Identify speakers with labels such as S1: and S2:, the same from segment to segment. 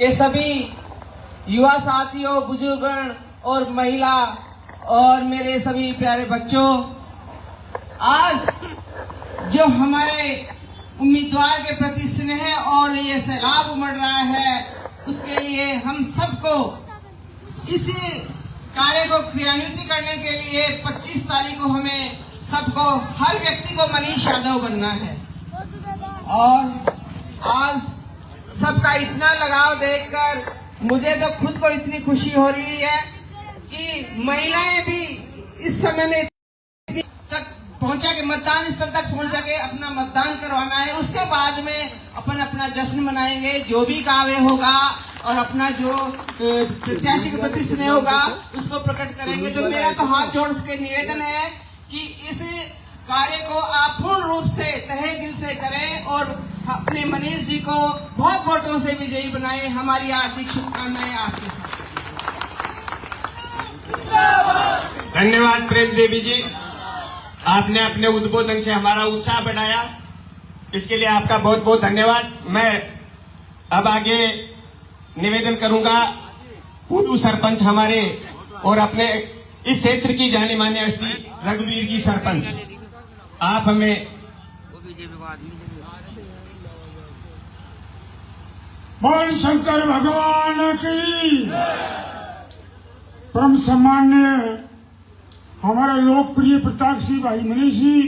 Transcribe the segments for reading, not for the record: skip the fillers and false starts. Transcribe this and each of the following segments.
S1: ये सभी युवा साथियों, बुजुर्गगण और महिला और मेरे सभी प्यारे बच्चों, आज जो हमारे उम्मीदवार के प्रति स्नेह और ये सैलाब उमड़ रहा है, उसके लिए हम सबको इसी कार्य को क्रियान्वित करने के लिए 25 तारीख को हमें सबको, हर व्यक्ति को मनीष यादव बनना है। और आज सबका इतना लगाव देखकर मुझे तो खुद को इतनी खुशी हो रही है कि महिलाएं भी इस समय में तक पहुंचा के, मतदान स्थल तक पहुंचा के अपना मतदान करवाना है। उसके बाद में अपन अपना जश्न मनाएंगे, जो भी कार्य होगा और अपना जो प्रत्याशी के प्रति स्नेह होगा उसको प्रकट करेंगे। तो मेरा तो हाथ जोड़ के निवेदन है कि इस कार्य को आप पूर्ण रूप से तहे दिल से करें और अपने मनीष जी को बहुत वोटों से विजयी बनाएं। हमारी हार्दिक शुभकामनाएं आपके साथ।
S2: धन्यवाद प्रेम देवी जी, आपने अपने उद्बोधन से हमारा उत्साह बढ़ाया, इसके लिए आपका बहुत बहुत धन्यवाद। मैं अब आगे निवेदन करूंगा पूर्व सरपंच हमारे और अपने इस क्षेत्र की जानी मानी हस्ती रघुवीर जी सरपंच, आप हमें
S3: बोल शंकर भगवान की। परम सम्मान्य हमारे लोकप्रिय प्रतापसिंह भाई मनीष जी,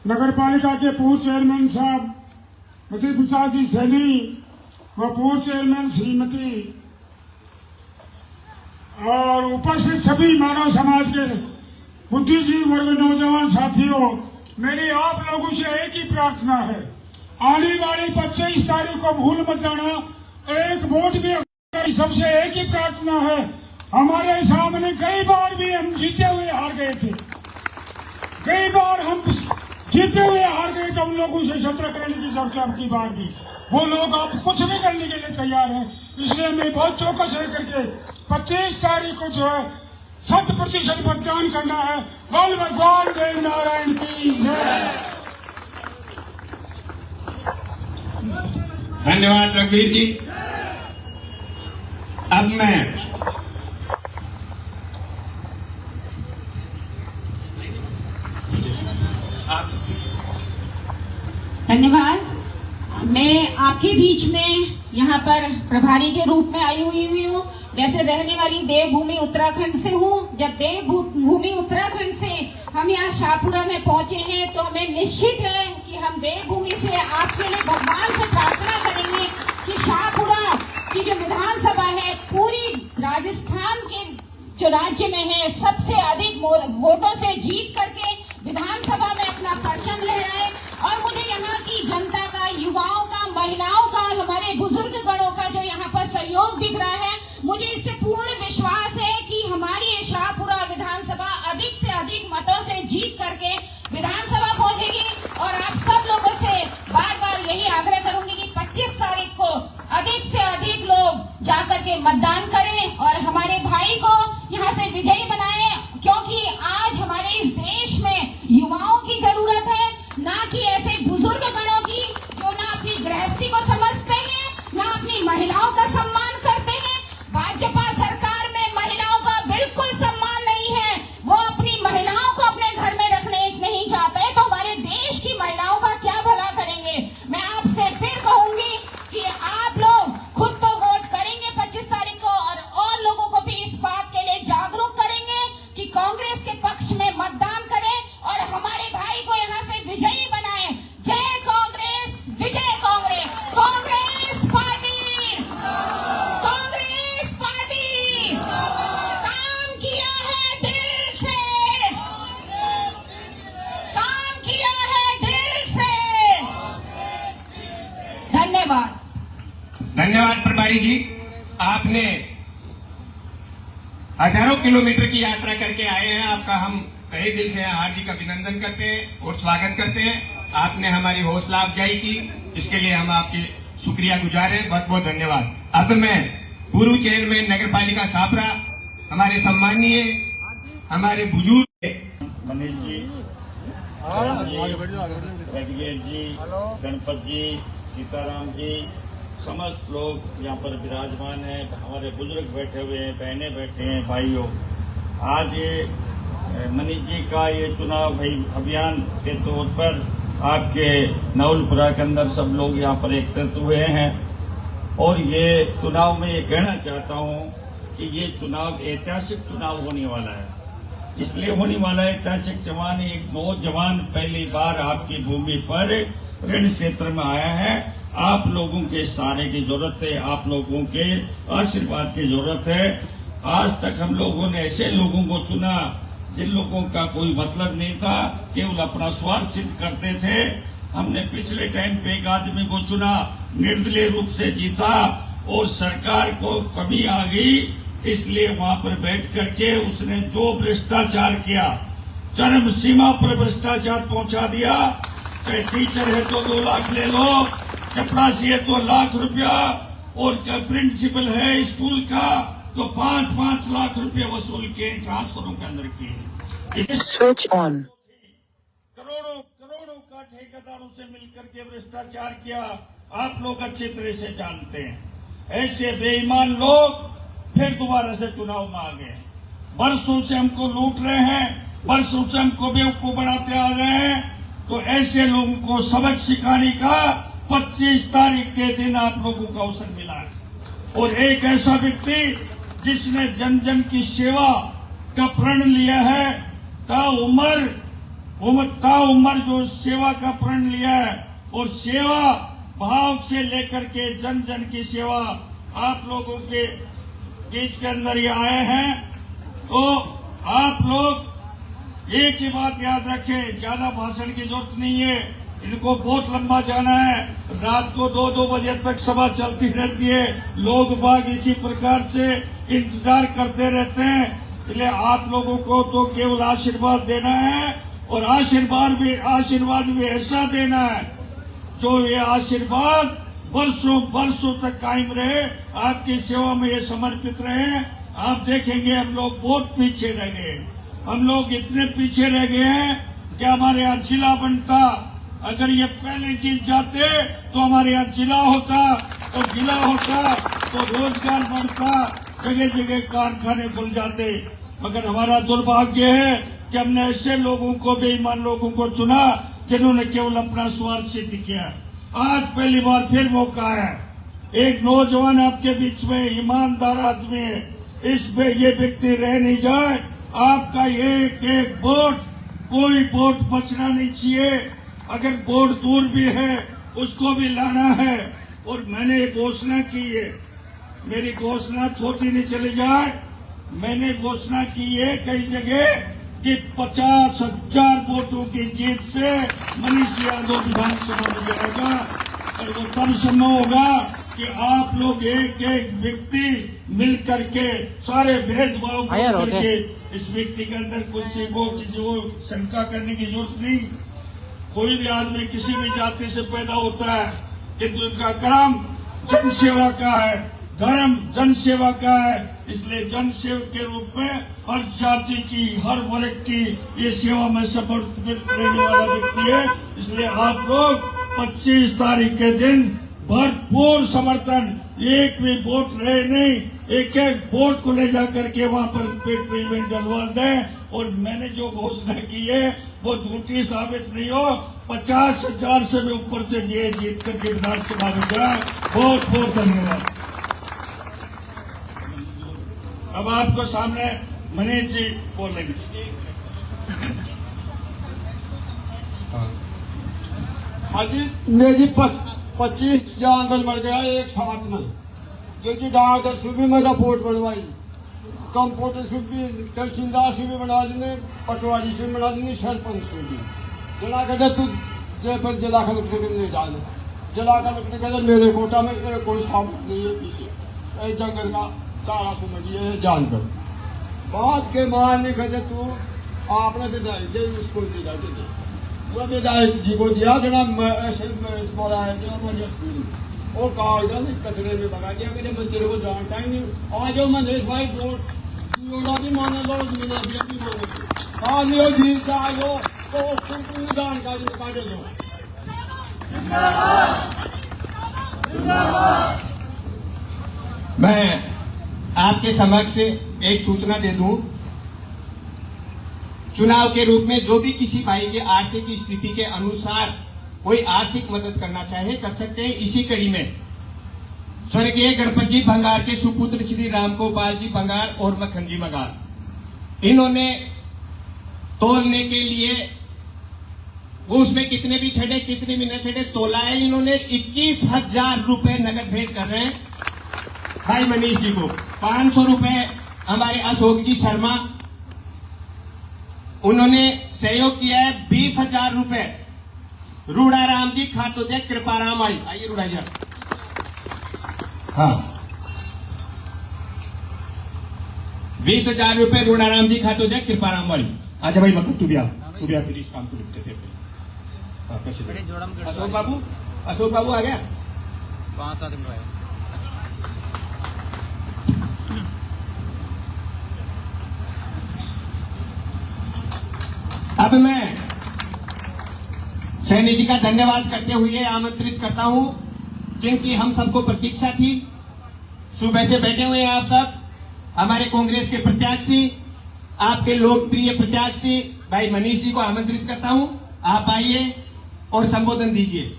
S3: नगर पालिका के पूर्व चेयरमैन साहब मती प्रसाद जी सैनी व पूर्व चेयरमैन श्रीमती और उपस्थित सभी मानव समाज के बुद्धिजीवी वर्ग, नौजवान साथियों, मेरी आप लोगों से एक ही प्रार्थना है, आने वाली 25 तारीख को भूल मत जाना, एक वोट भी। सबसे एक ही प्रार्थना है, हमारे सामने कई बार भी हम जीते हुए हार गए थे, कई बार हम जीते हुए हार गए थे, उन लोगों से सत्र करने की जरूरत है। अब की बार भी वो लोग अब कुछ भी करने के लिए तैयार हैं, इसलिए मैं बहुत चौकस है करके 25 तारीख को जो है 100% मतदान करना है। बोल भगवान देव नारायण की जय।
S2: धन्यवाद रघुवीर जी। अब मैं
S4: धन्यवाद। मैं आपके बीच में यहाँ पर प्रभारी के रूप में आई हुई हूँ। वैसे रहने वाली देवभूमि उत्तराखंड से हूँ। जब देवभूमि उत्तराखंड से हम यहाँ शाहपुरा में पहुँचे हैं तो हमें निश्चित है कि हम देवभूमि से आपके लिए भगवान से प्रार्थना करेंगे कि शाहपुरा की जो विधानसभा है पूरी राजस्थान के जो राज्य में है सबसे अधिक वोटों से जीत करके विधानसभा में अपना परचम लहराए। और मुझे यहाँ की जनता का, युवाओं का, महिलाओं का और हमारे बुजुर्ग गणों का जो यहाँ पर सहयोग दिख रहा है, मुझे इससे पूर्ण विश्वास है कि हमारी ये शाहपुरा विधानसभा अधिक से अधिक मतों से जीत करके विधानसभा पहुंचेगी। और आप सब लोगों से बार बार यही आग्रह करूंगी कि 25 तारीख को अधिक से अधिक लोग जाकर के मतदान करें और हमारे भाई को यहाँ से विजयी बनाएं, क्योंकि आज हमारे इस देश में युवाओं की जरूरत है, ना कि ऐसे बुजुर्ग गणों की जो ना अपनी गृहस्थी को समझते हैं, ना अपनी महिलाओं का सम्मान करते हैं। भाजपा सरकार में महिलाओं का बिल्कुल सम्मान नहीं है, वो अपनी महिलाओं को अपने घर में रखने नहीं चाहते, तो हमारे देश की महिलाओं का क्या भला करेंगे। मैं आपसे फिर कहूंगी कि आप लोग खुद तो वोट करेंगे 25 तारीख को और लोगों को भी इस बात के लिए जागरूक करेंगे कि कांग्रेस के पक्ष में मतदान करें और हमारे भाई को यहाँ से विजयी बनाएं। जय कांग्रेस, विजय कांग्रेस, कांग्रेस पार्टी, कांग्रेस पार्टी। काम किया है दिल से, काम किया है दिल से। धन्यवाद।
S2: धन्यवाद प्रभारी जी, आपने हजारों किलोमीटर की यात्रा करके आए हैं, आपका हम तहे दिल से हार्दिक अभिनंदन करते हैं और स्वागत करते हैं। आपने हमारी हौसला अफजाई की, इसके लिए हम आपके शुक्रिया गुजार हैं। बहुत बहुत धन्यवाद। अब मैं पूर्व चेयरमैन नगर पालिका शाहपुरा, हमारे सम्मानीय, हमारे बुजुर्ग
S5: मनीष जी, रघुवीर जी, गणपत जी, सीताराम जी, समस्त लोग यहाँ पर विराजमान हैं, हमारे बुजुर्ग बैठे हुए हैं, बहनें बैठे हैं, भाइयों। आज ये मनीष जी का ये चुनाव अभियान के तौर पर आपके नवलपुरा के अंदर सब लोग यहाँ पर एकत्रित हुए हैं और ये चुनाव में ये कहना चाहता हूँ कि ये चुनाव ऐतिहासिक चुनाव होने वाला है। इसलिए होने वाला है ऐतिहासिक जवान, एक नौजवान पहली बार आपकी भूमि पर रण क्षेत्र में आया है। आप लोगों के सहारे की जरूरत है, आप लोगों के आशीर्वाद की जरूरत है। आज तक हम लोगों ने ऐसे लोगों को चुना जिन लोगों का कोई मतलब नहीं था, केवल अपना स्वार्थ सिद्ध करते थे। हमने पिछले टाइम पे एक आदमी को चुना, निर्दलीय रूप से जीता और सरकार को कमी आ गई, इसलिए वहां पर बैठ करके उसने जो भ्रष्टाचार किया, चरम सीमा पर भ्रष्टाचार पहुंचा दिया। चाहे टीचर है तो 2 लाख ले लो, चपरासी है तो लाख रुपया, और प्रिंसिपल है स्कूल का तो 5-5 लाख रुपए वसूल के ट्रांसफरों के अंदर किए।
S6: Switch on.
S5: करोड़ों का ठेकेदारों से मिलकर के भ्रष्टाचार किया, आप लोग अच्छी तरह से जानते हैं। ऐसे बेईमान लोग फिर दोबारा से चुनाव में आ गए। बरसों से हमको लूट रहे हैं, बरसों से हमको बेवकूफ बनाते आ रहे हैं। तो ऐसे लोगों को सबक सिखाने का 25 तारीख के दिन आप लोगों को अवसर मिला है। और एक ऐसा व्यक्ति जिसने जन जन की सेवा का प्रण लिया है, ताउम्र जो सेवा का प्रण लिया है और सेवा भाव से लेकर के जन जन की सेवा आप लोगों के बीच के अंदर ये आए हैं। तो आप लोग एक ही बात याद रखें, ज्यादा भाषण की जरूरत नहीं है, इनको बहुत लंबा जाना है। रात को 2-2 बजे तक सभा चलती रहती है, लोग बाग इसी प्रकार से इंतजार करते रहते हैं। इसलिए आप लोगों को तो केवल आशीर्वाद देना है और आशीर्वाद भी ऐसा देना है जो ये आशीर्वाद वर्षों तक कायम रहे, आपकी सेवा में ये समर्पित रहे। आप देखेंगे हम लोग बहुत पीछे रह गए, हम लोग इतने पीछे रह गए हैं कि हमारे यहाँ जिला बनता, अगर ये पहले जीत जाते तो हमारे यहाँ जिला होता, और जिला होता तो रोजगार बढ़ता, जगह जगह कारखाने खुल जाते। मगर हमारा दुर्भाग्य है कि हमने ऐसे लोगों को, बेईमान लोगों को चुना जिन्होंने केवल अपना स्वार्थ सिद्ध किया। आज पहली बार फिर मौका है, एक नौजवान आपके बीच में ईमानदार आदमी है, इसमें ये व्यक्ति रह नहीं जाए। आपका एक एक वोट, कोई वोट बचना नहीं चाहिए। अगर वोट दूर भी है उसको भी लाना है। और मैंने एक घोषणा की है, मेरी घोषणा थोड़ी नहीं चली जाए। मैंने घोषणा की है कई जगह कि 50,000 वोटों की जीत से मनीष यादव विधानसभा में जाएगा। और वो तब संभव होगा कि आप लोग एक एक व्यक्ति मिल करके सारे भेदभाव करके, इस व्यक्ति के अंदर किसी को शंका करने की जरूरत नहीं। कोई भी आदमी किसी भी जाति से पैदा होता है, किंतु उनका कर्म जन सेवा का है, धर्म जन सेवा का है। इसलिए जन सेवक के रूप में हर जाति की, हर वर्ग की ये सेवा में समर्पित रहने वाला व्यक्ति है। इसलिए आप लोग 25 तारीख के दिन भरपूर समर्थन, एक भी वोट रहे नहीं, एक एक वोट को ले जाकर के वहां पर पेट में डलवा दें। और मैंने जो घोषणा की है वो झूठी साबित नहीं हो। 50,000 से भी ऊपर से जीत करके विधानसभा में जाए। बहुत बहुत धन्यवाद। अब आपको सामने मनीष जी बोलेंगे।
S7: हाजी मेरी 25 जानवर मर गया एक साथ में, क्योंकि डॉक्टर से भी मैं रिपोर्ट बनवाई, कंप्यूटर से भी, तहसीलदार से भी बना देने, पटवारी से भी बना देने, सरपंच से भी। जिला कहते तू जयपुर जिला कलेक्टर नहीं जाने, जिला कलेक्टर कहते मेरे कोटा में कोई साबित नहीं है, पीछे जंगल का सारा समझिए है जानवर। बात के मान नहीं कहते तू आपने विधायक जी उसको दे जाते थे, वो विधायक जी को दिया जनाब बोला है जनाब, वो कागजात कचरे में भगा दिया, मेरे मंत्री को जानता ही नहीं। आज जो मनीष भाई वोट भी माना लो, मिला भी माना लो, जीत आयो तो उसको जानकारी निकाले लो।
S2: मैं आपके समक्ष एक सूचना दे दूं, चुनाव के रूप में जो भी किसी भाई के आर्थिक स्थिति के अनुसार कोई आर्थिक मदद करना चाहे कर सकते हैं। इसी कड़ी में स्वर्गीय गणपत जी भंगार के सुपुत्र श्री राम गोपाल जी भंगार और मक्खन जी भंगार, इन्होंने तोलने के लिए वो उसमें कितने भी छड़े कितने भी न छड़े तोला है, इन्होंने 21,000 रुपए नगद भेंट कर रहे हैं भाई मनीष जी को। 500 रुपए हमारे अशोक जी शर्मा, उन्होंने सहयोग किया है 20,000 रुपए रूढ़ाराम जी खातोदय कृपाराम आई, आइए रूढ़ा जी। हाँ, 20,000 रुपए रूढ़ाराम जी खातोदय कृपाराम वाली। आजा भाई मतलब तू भी आ फिर इस काम को लिखते थे। अशोक बाबू आ गया
S6: 5-7 दिन में।
S2: अब मैं सैनी जी का धन्यवाद करते हुए आमंत्रित करता हूं, क्योंकि हम सबको प्रतीक्षा थी, सुबह से बैठे हुए हैं आप सब, हमारे कांग्रेस के प्रत्याशी, आपके लोकप्रिय प्रत्याशी भाई मनीष जी को आमंत्रित करता हूं, आप आइए और संबोधन दीजिए।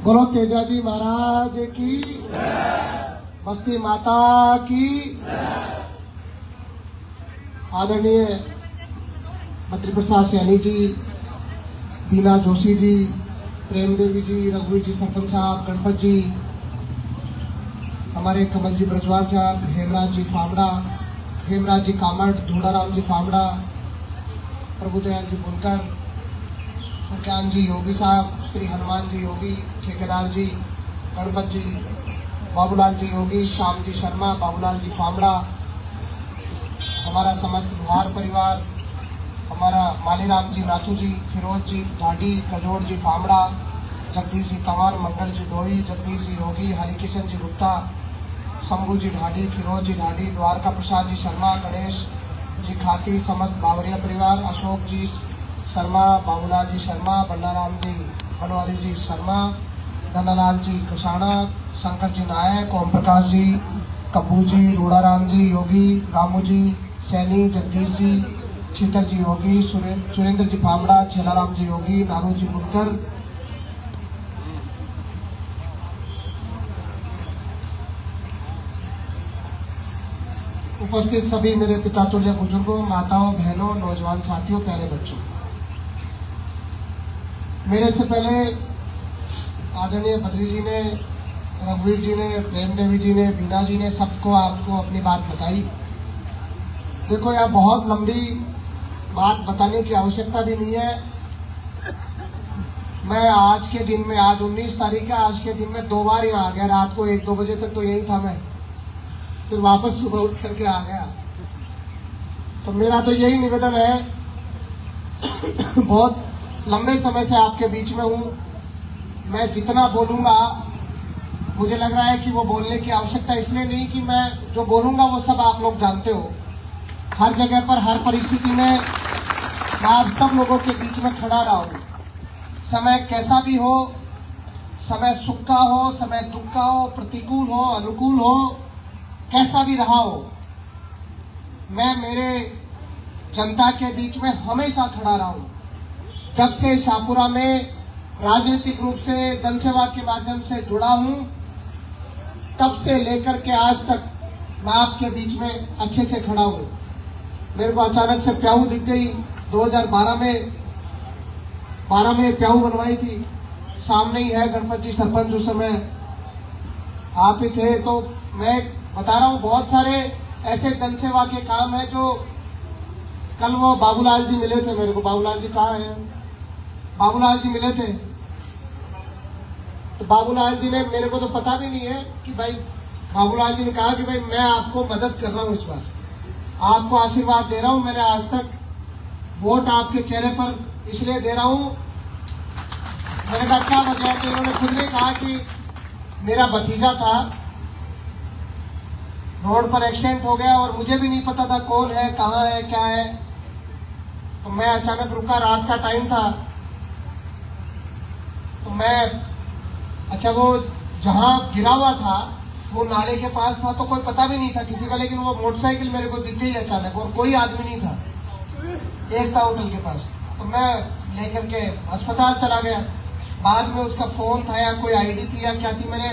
S7: बोलो तेजाजी महाराज की, बस्ती माता की। आदरणीय बद्री प्रसाद सैनी जी, बीना जोशी जी, प्रेम देवी जी, रघुवीर जी सरपंच साहब, गणपत जी, हमारे कमल जी ब्रजवाल साहब, हेमराज जी फामड़ा, हेमराज जी कामट, धूड़ाराम जी फामड़ा, प्रभुदयाल जी बुनकर, सुख्यान जी योगी साहब, श्री हनुमान जी योगी, ठेकेदार जी, गणपत जी, बाबूलाल जी योगी, श्याम जी शर्मा, बाबूलाल जी फामड़ा, हमारा समस्त बिहार परिवार, हमारा मालीराम जी नाथू जी, फिरोज जी ढाडी, कजोड़ जी फामड़ा, जगदीश जी तंवर, मंगल जी डोई, जगदीश जी योगी, हरिकिशन जी गुप्ता, शंभू जी ढाडी, फिरोज जी ढाडी, द्वारका प्रसाद जी शर्मा, गणेश जी खाती, समस्त बावरिया परिवार, अशोक जी शर्मा, बाबूलाल जी शर्मा, बन्नाराम जी बनवारी जी शर्मा, धनालाल जी कसाना, शंकर जी नायक, ओम प्रकाश जी, कब्बू जी, रूढ़ाराम जी योगी, रामू जी सैनी, जगदीश जी, शीतर जी योगी, सुरेंद्र जी फामड़ा, छेलाराम जी योगी, नारू जी बुनकर, उपस्थित सभी मेरे पिता तुल्य बुजुर्गों, माताओं, बहनों, नौजवान साथियों, प्यारे बच्चों, मेरे से पहले आदरणीय बद्री जी ने, रघुवीर जी ने, प्रेम देवी जी ने, बीना जी ने सबको आपको अपनी बात बताई। देखो यहाँ बहुत लंबी बात बताने की आवश्यकता भी नहीं है। मैं आज के दिन में, आज 19 तारीख है, आज के दिन में 2 बार यहाँ आ गया। रात को 1-2 बजे तक तो यही था मैं, फिर वापस सुबह उठ करके आ गया। तो मेरा तो यही निवेदन है, बहुत लंबे समय से आपके बीच में हूँ, मैं जितना बोलूँगा मुझे लग रहा है कि वो बोलने की आवश्यकता इसलिए नहीं कि मैं जो बोलूँगा वो सब आप लोग जानते हो। हर जगह पर, हर परिस्थिति में मैं आप सब लोगों के बीच में खड़ा रहा हूँ। समय कैसा भी हो, समय सुख का हो, समय दुख का हो, प्रतिकूल हो, अनुकूल हो, कैसा भी रहा हो, मैं मेरे जनता के बीच में हमेशा खड़ा रहा हूँ। जब से शाहपुरा में राजनीतिक रूप से जनसेवा के माध्यम से जुड़ा हूँ, तब से लेकर के आज तक मैं आपके बीच में अच्छे से खड़ा हूँ। मेरे को अचानक से प्याऊ दिख गई 2012 में, 12 में प्याऊ बनवाई थी। सामने ही है गणपत जी सरपंच, उस समय आप ही थे। तो मैं बता रहा हूँ, बहुत सारे ऐसे जनसेवा के काम है जो, कल वो बाबूलाल जी मिले थे मेरे को। बाबूलाल जी कहाँ हैं? बाबूलाल जी मिले थे, तो बाबूलाल जी ने, मेरे को तो पता भी नहीं है कि भाई, बाबूलाल जी ने कहा कि भाई मैं आपको मदद कर रहा हूँ, इस बार आपको आशीर्वाद दे रहा हूँ। मैंने आज तक वोट आपके चेहरे पर इसलिए दे रहा हूँ। मैंने कहा क्या वजह है? तो इन्होंने खुद ने कहा कि मेरा भतीजा था, रोड पर एक्सीडेंट हो गया और मुझे भी नहीं पता था कौन है, कहाँ है, क्या है। तो मैं अचानक रुका, रात का टाइम था,
S8: तो मैं अच्छा वो जहाँ गिरा हुआ था वो नाले के पास था तो कोई पता भी नहीं था किसी का, लेकिन वो मोटरसाइकिल मेरे को दिख गई अचानक और कोई आदमी नहीं था, एक था होटल के पास। तो मैं लेकर के अस्पताल चला गया। बाद में उसका फोन था या कोई आईडी थी या क्या थी, मैंने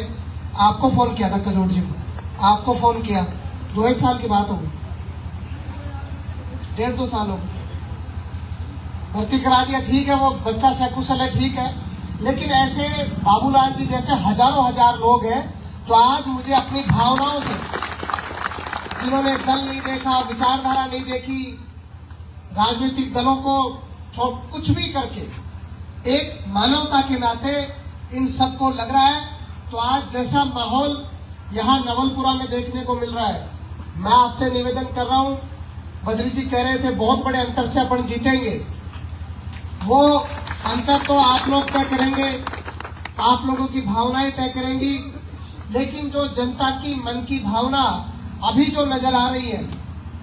S8: आपको फोन किया था कजोड़ जी को, आपको फोन किया। 2-1 साल की बात हो गई, 1.5-2 साल हो गए, भर्ती करा दिया। ठीक है, वो बच्चा सकुशल है, ठीक है, लेकिन ऐसे बाबूलाल जी जैसे हजारों हजार लोग हैं जो आज मुझे अपनी भावनाओं से, जिन्होंने दल नहीं देखा, विचारधारा नहीं देखी, राजनीतिक दलों को कुछ भी करके एक मानवता के नाते इन सबको लग रहा है। तो आज जैसा माहौल यहाँ नवलपुरा में देखने को मिल रहा है, मैं आपसे निवेदन कर रहा हूँ, बद्री जी कह रहे थे बहुत बड़े अंतर से अपन जीतेंगे, वो अंतर तो आप लोग तय करेंगे, आप लोगों की भावनाएं तय करेंगी, लेकिन जो जनता की मन की भावना अभी जो नजर आ रही है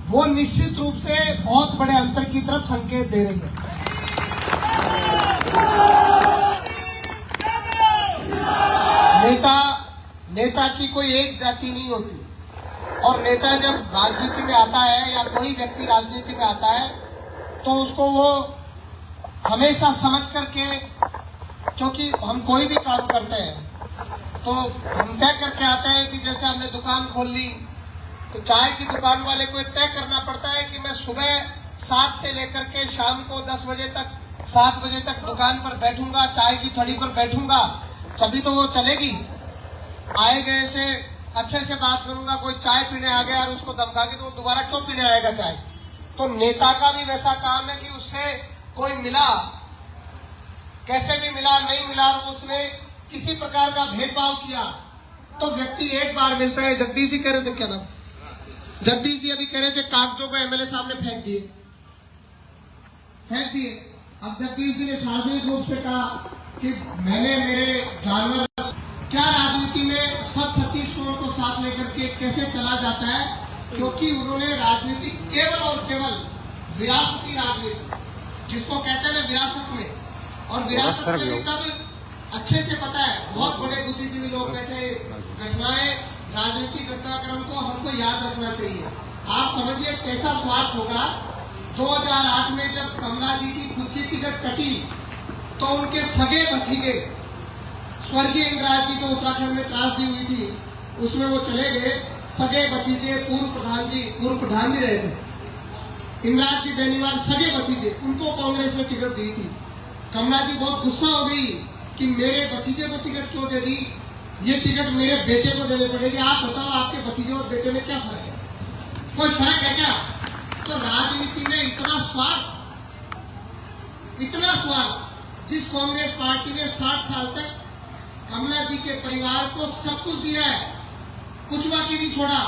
S8: वो निश्चित रूप से बहुत बड़े अंतर की तरफ संकेत दे रही है। नेता की कोई एक जाति नहीं होती, और नेता जब राजनीति में आता है या कोई व्यक्ति राजनीति में आता है तो उसको वो हमेशा समझ करके, क्योंकि हम कोई भी काम करते हैं तो हम तय करके आते हैं कि जैसे हमने दुकान खोल ली तो चाय की दुकान वाले को तय करना पड़ता है कि मैं सुबह 7 से लेकर के शाम को 10 बजे तक, 7 बजे तक दुकान पर बैठूंगा, चाय की थड़ी पर बैठूंगा, तभी तो वो चलेगी। आए गए से अच्छे से बात करूंगा, कोई चाय पीने आ गया और उसको धमका के तो वो दोबारा क्यों पीने आएगा चाय। तो नेता का भी वैसा काम है कि उससे कोई मिला, कैसे भी मिला, नहीं मिला, उसने किसी प्रकार का भेदभाव किया तो व्यक्ति एक बार मिलता है। जगदीश जी कह रहे थे, क्या नाम, जगदीश जी अभी कह रहे थे कागजों को एमएलए साहब ने फेंक दिए। अब जगदीश जी ने सार्वजनिक रूप से कहा कि मैंने मेरे जानवर, क्या राजनीति में सब 36 करोड़ को साथ लेकर के कैसे चला जाता है, क्योंकि उन्होंने राजनीति केवल और केवल विरासती राजनीति, जिसको कहते हैं ना विरासत में, और विरासत में भी तब अच्छे से पता है, बहुत बड़े बुद्धिजीवी लोग बैठे, घटनाएं, राजनीतिक घटनाक्रम को हमको याद रखना चाहिए। आप समझिए कैसा स्वार्थ होगा। 2008 में जब कमला जी की खुद की टिकट कटी तो उनके सगे भतीजे स्वर्गीय इंदिरा जी को उत्तराखंड में त्रासदी हुई थी, उसमें वो चले गए। सगे भतीजे पूर्व प्रधान भी रहे थे, इंदिरा जी बेनीवाल सगे भतीजे, उनको कांग्रेस ने टिकट दी थी। कमला जी बहुत गुस्सा हो गई कि मेरे भतीजे को टिकट क्यों दे दी, ये टिकट मेरे बेटे को देनी पड़ेगी। आप बताओ आपके भतीजे और बेटे में क्या फर्क है, कोई फर्क है क्या? तो राजनीति में इतना स्वार्थ, जिस कांग्रेस पार्टी ने 60 साल तक कमला जी के परिवार को सब कुछ दिया है, कुछ बाकी नहीं छोड़ा,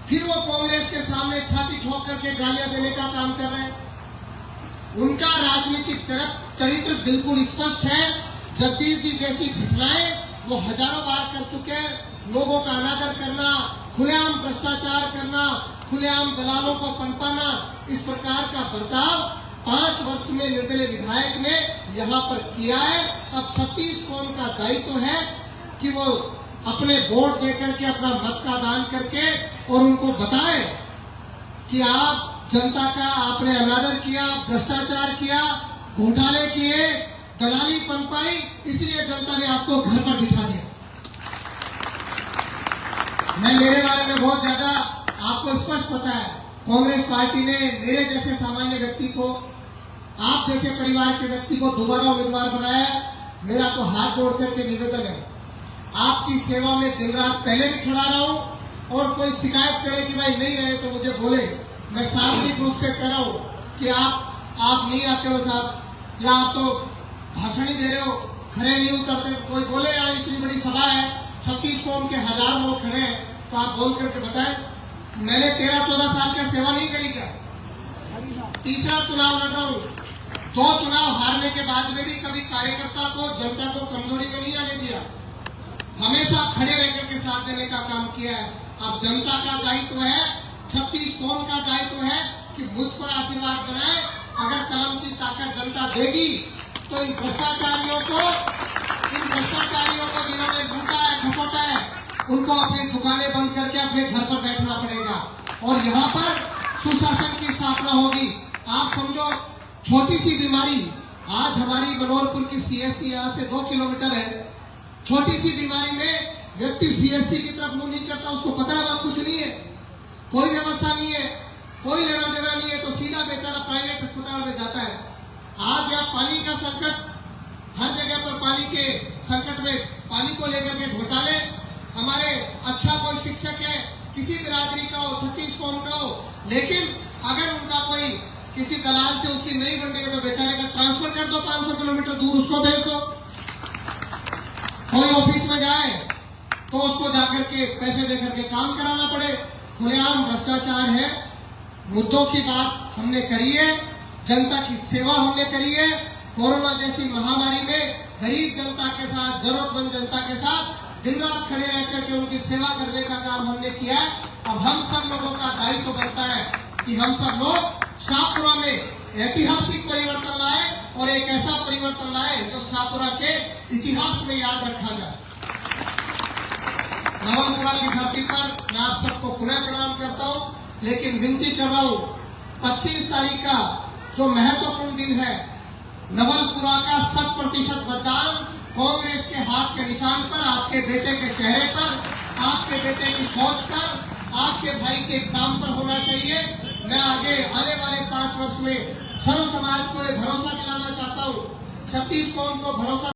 S8: फिर वो कांग्रेस के सामने छाती ठोक करके गालियां देने का काम कर रहे हैं। उनका राजनीतिक चरित्र बिल्कुल स्पष्ट है। जगदीश जी जैसी घटनाएं वो हजारों बार कर चुके हैं। लोगों का अनादर करना, खुलेआम भ्रष्टाचार करना, खुलेआम दलालों को पनपाना, इस प्रकार का बर्ताव 5 वर्ष में निर्दलीय विधायक ने यहाँ पर किया है। अब 36 कौम का दायित्व है कि वो अपने वोट देकर के, अपना मत का दान करके और उनको बताए कि आप जनता का आपने अनादर किया, भ्रष्टाचार किया, घोटाले किए, दलाली पनपाई, इसलिए जनता ने आपको घर पर बिठा दिया। मेरे बारे में बहुत ज्यादा आपको स्पष्ट पता है। कांग्रेस पार्टी ने मेरे जैसे सामान्य व्यक्ति को, आप जैसे परिवार के व्यक्ति को दोबारा उम्मीदवार बनाया। मेरा तो हाथ जोड़ करके निवेदन है, आपकी सेवा में दिन रात पहले भी खड़ा रहा हूं, और कोई शिकायत करे कि भाई नहीं रहे तो मुझे बोले। मैं सार्वजनिक रूप से कह रहा हूं कि आप नहीं आते हो साहब, या आप तो भाषण ही दे रहे हो, खड़े नहीं उतरते। कोई बोले यार इतनी बड़ी सभा है, 36 कौम के 1000 लोग खड़े हैं, तो आप बोल करके बताएं। मैंने 13-14 साल का सेवा नहीं करी क्या? तीसरा चुनाव लड़ रहा हूं, 2 चुनाव हारने के बाद में भी कभी कार्यकर्ता को, जनता को कमजोरी में नहीं आने दिया, हमेशा खड़े रहकर के साथ देने का काम किया है। अब जनता का दायित्व है, 36 कौम का दायित्व है कि मुझ पर आशीर्वाद बनाए। अगर कलम की ताकत जनता देगी तो इन भ्रष्टाचारियों को इन भ्रष्टाचारियों को जिन्होंने लूटा है, खसोटा है, उनको अपनी दुकानें बंद करके अपने घर पर बैठना पड़ेगा और यहाँ पर सुशासन की स्थापना होगी। आप समझो, छोटी सी बीमारी, आज हमारी मनोहरपुर की सीएससी यहाँ से 2 किलोमीटर है। छोटी सी बीमारी में व्यक्ति सीएससी की तरफ मुंह नहीं करता, उसको पता है वहां कुछ नहीं है, कोई व्यवस्था नहीं है, कोई लेना देना नहीं है, तो सीधा बेचारा प्राइवेट अस्पताल में जाता है। आज यहाँ पानी का संकट, हर जगह पर पानी के संकट में पानी को लेकर के घोटाले। हमारे अच्छा कोई शिक्षक है, किसी बिरादरी का हो, 36 कौम का हो, लेकिन अगर उनका कोई किसी दलाल से उसकी नहीं बन रही है तो बेचारे का ट्रांसफर कर दो, 500 किलोमीटर दूर उसको भेज दो। कोई ऑफिस में जाए तो उसको जाकर के पैसे देकर के काम कराना पड़े। खुलेआम भ्रष्टाचार है। मुद्दों की बात हमने करी है, जनता की सेवा हमने करी है। कोरोना जैसी महामारी में गरीब जनता के साथ, जरूरतमंद जनता के साथ दिन रात खड़े रहकर के उनकी सेवा करने का काम हमने किया है। अब हम सब लोगों का दायित्व बनता है कि हम सब लोग शाहपुरा में ऐतिहासिक परिवर्तन लाए और एक ऐसा परिवर्तन लाए जो शाहपुरा के इतिहास में याद रखा जाए। नवलपुरा की धरती पर मैं आप सबको पुनः प्रणाम करता हूँ, लेकिन विनती कर रहा हूँ, 25 तारीख का जो महत्वपूर्ण दिन है, नवलपुरा का 100% मतदान कांग्रेस के हाथ के निशान पर, आपके बेटे के चेहरे पर, आपके बेटे की सोच पर, आपके भाई के काम पर होना चाहिए। मैं आगे आने वाले 5 वर्ष में सर्व समाज को ये भरोसा दिलाना चाहता हूँ, 36 कौम को भरोसा